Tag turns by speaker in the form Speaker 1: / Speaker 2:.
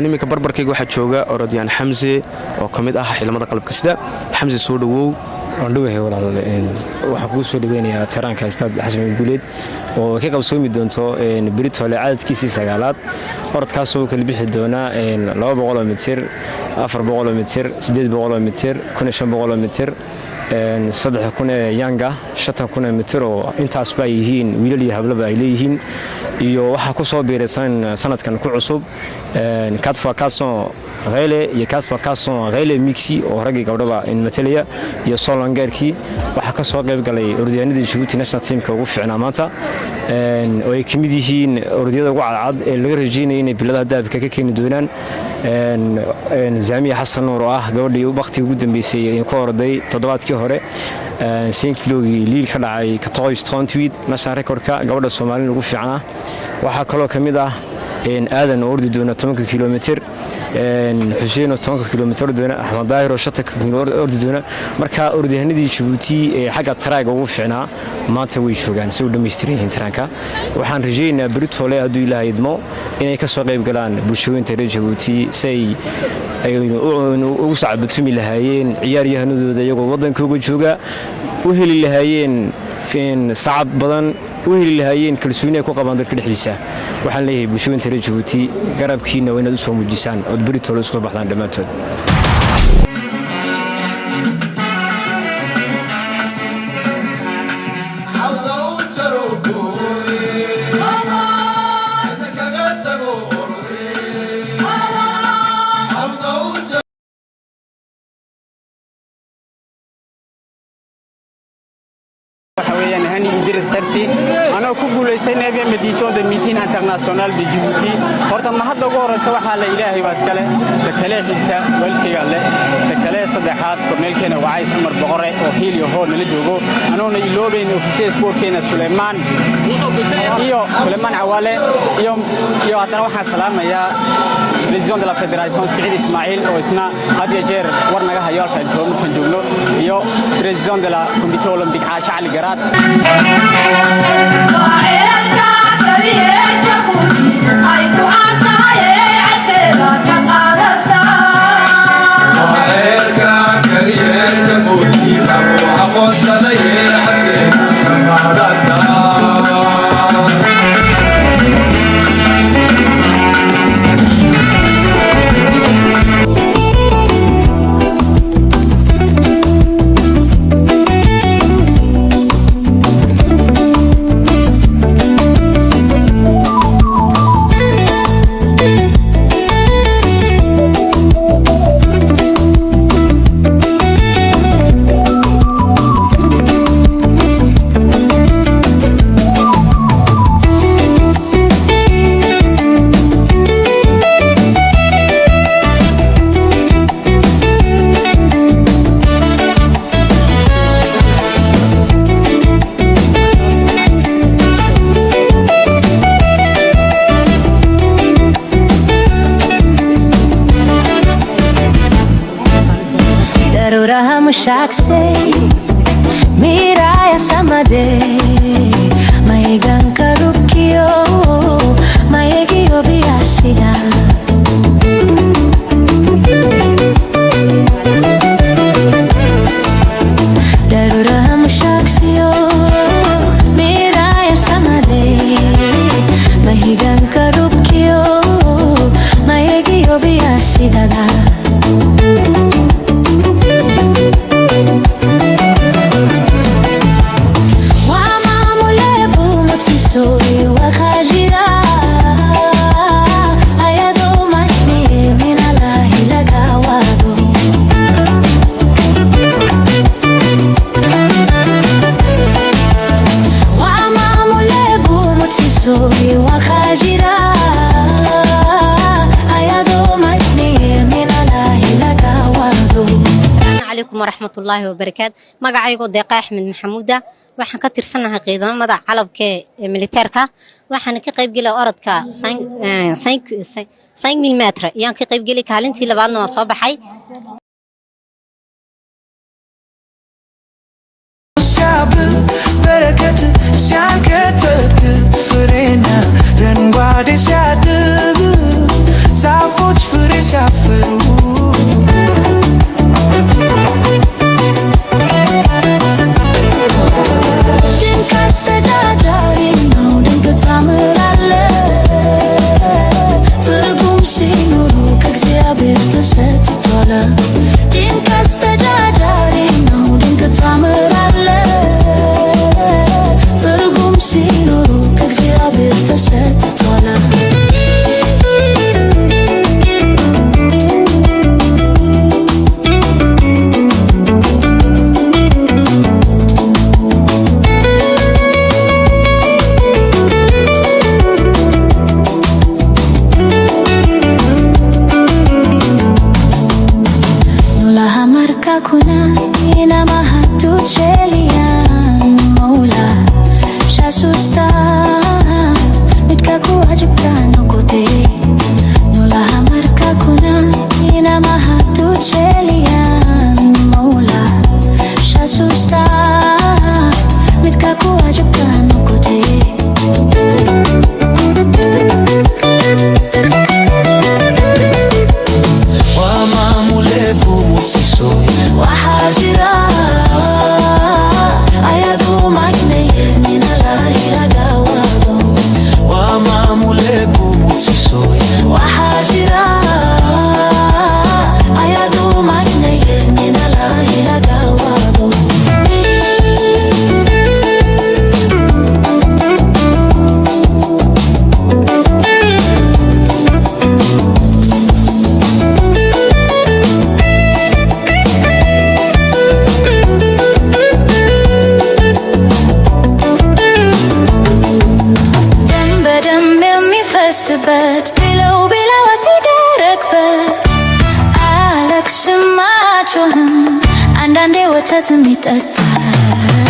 Speaker 1: iminka barbarkayga waxaa jooga orodiyaan xamse oo ka mid ah ciidamada qalabka sida. xamse soo dhawow.
Speaker 2: wandhowahay walaal waxaan kugu soo dhaweynayaa tiraanka istaad xashmi guuleed oo ka qabsoomi doonto Britole cadadkiisii 9aad orodkaasoo kala bixi doona 200 mitir 400 mitir 800 mitir 1500 mitir 3000 yanga 5000 mitir oo intaas baa yihiin wiilal iyo hablaba ay leeyihiin iyo waxa ku soo biiraysan sanadkan ku cusub Katfakason Rele iyo Katfakason Rele mixi oo ragii gabdhaba in matalaya iyo Solangerki waxa ka soo qayb galay orodyahanadii Djibouti national teamka ugu fiicnaa maanta oo ay kamid yihiin orodyada ugu cadcad ee laga rajeynayay inay bilada daabka ka keeni doonaan Zamiya Xasan Nuur ah gabadhii waqti ugu dambeysay ee ku orday toddobaadkii hore 5 kilogii liil ka dhacay 38 national recordka gabadha Soomaaliyeed ugu fiicnaa waxa kaloo kamid ah aadan ordi doona 10 kilomitir Xuseen 10 kilomitir doona Axmed Daahir 7 kilomitir ordi doona marka ordyahanadii Djibouti ee xagga taraaga ugu fiicnaa maanta way joogaan si uu dhameystireen tiraanka waxaan rajaynayaa Britole haduu Ilaahay idmo inay ka soo qayb galaan bulshooyinka reer Djibouti say ay ugu sacbatumi lahaayeen ciyaaryahanadooda iyagoo wadankooda jooga u heli lahaayeen sacad badan u heli lahaayeen kalsooni ku qabaan dadka dhexdiisa waxaan leeyahay bulshooyinka reer Djibouti garabkiina waa inaad u soo muujisaan oo Britole isku baxdaan dhamaantood.
Speaker 3: أنا أقول سنة في مدينة الميتين انترناسيونال دي جيبوتي horta ma hadda ugu horeysa waxa la ilaahay baa iskale takale xigta walkiga le takale saddexaad korneelkeena Wacays Umar Boqore oo hiiliyo hool nala joogo anoona iloobeyn ofisiis boorkeena Sulaymaan Cawaale iyo hadana waxaan salaamayaa président de la fédération Saïd Ismaïl oo isna had iyo jeer war naga hayo halka soo markaan joogno iyo président de la comité olympique Aasha Ali Garaad
Speaker 4: Shakshay Miraya Samade Maigan Karukio Maegio Biashida Daruraham Shakshio Miraya Samade Maigan Karukio Maegio Biashida Soy Wakajira,
Speaker 5: ورحمة الله وبركاته magacaygu deeqa axmed maxamuuda waxaan ka tirsanahay ciidamada calabka militaarka waxaan ka qayb galay orodka 5 meter ayaan ka qayb galay kaalintii labaadna waa soo baxay
Speaker 6: በረከት ሲያከተት ፍሬና ረንጓዴ ሲያድግ ዛፎች ፍሬ ሲያፈሩ ድንቅ አስተዳዳሪ ነው ድንቅ ታምራለህ ትርጉም ሲኖሩ ከእግዚአብሔር ተሰጥቷል ድንቅ አስተዳዳሪ ነው ድንቅ ታምራለህ ትርጉም ሲኖሩ ከእግዚአብሔር ተሰጥቷል kuna ina mahatu chelian mola shasusta nitka ku ajibkan kote nula hamarka kuna ina mahatu chelian mola shasusta nitka ku ajibkan kote وحاجرا أيادو مجنيه من الهيلة دوادو ومعمول بوموتسيسو وحاجرا أيادو مجنيه من الهيلة دوادو ስበት ብለው ብለው ሲደረግበት አለቅስም አልጮህም አንዳንዴ ወተትም ይጠጣል